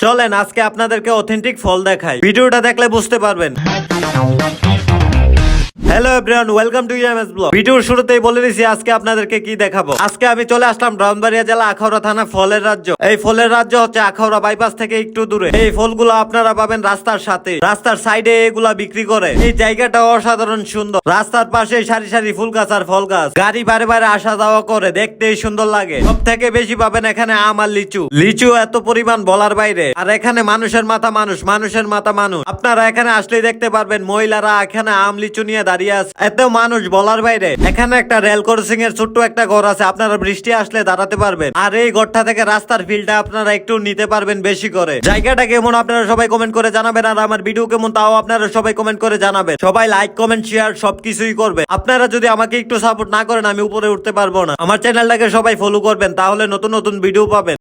চলেন আজকে আপনাদেরকে অথেন্টিক ফল দেখাই, ভিডিওটা দেখলে বুঝতে পারবেন। Hello everyone, welcome to EMS blog. ভিডিওর শুরুতেই বলে দিছি আজকে আপনাদেরকে কি দেখাবো। আজকে আমি চলে আসলাম ব্রাহ্মণবাড়িয়া জেলা আখাউড়া থানা ফলের রাজ্য। এই ফলের রাজ্য হচ্ছে আখাউড়া বাইপাস থেকে একটু দূরে। এই ফলগুলো আপনারা পাবেন রাস্তার সাথে, রাস্তার সাইডে এগুলা বিক্রি করে। এই জায়গাটা অসাধারণ সুন্দর। রাস্তার পাশে সারি সারি ফুল গাছ আর ফল গাছ, গাড়ি বারে বারে আসা যাওয়া করে, দেখতেই সুন্দর লাগে। সব থেকে বেশি পাবেন এখানে আম আর লিচু। লিচু এত পরিমাণ বলার বাইরে। আর এখানে মানুষের মাথা মানুষ, মানুষের মাথা মানুষ। আপনারা এখানে আসলেই দেখতে পারবেন মহিলারা এখানে আম লিচু নিয়ে দাঁড়িয়ে আছে। এত মানুষ বলার বাইরে। এখানে একটা রেল ক্রসিং এর ছোট্ট একটা ঘর আছে, আপনারা বৃষ্টি আসলে দাঁড়াতে পারবেন। আর এই ঘরটা থেকে রাস্তার ফিলটা আপনারা একটু নিতে পারবেন বেশি করে। জায়গাটা কেমন আপনারা সবাই কমেন্ট করে জানাবেন, আর আমার ভিডিও কেমন তাও আপনারা সবাই কমেন্ট করে জানাবেন। সবাই লাইক কমেন্ট শেয়ার সবকিছুই করবে। আপনারা যদি আমাকে একটু সাপোর্ট না করেন আমি উপরে উঠতে পারবো না। আমার চ্যানেলটাকে সবাই ফলো করবেন, তাহলে নতুন নতুন ভিডিও পাবেন।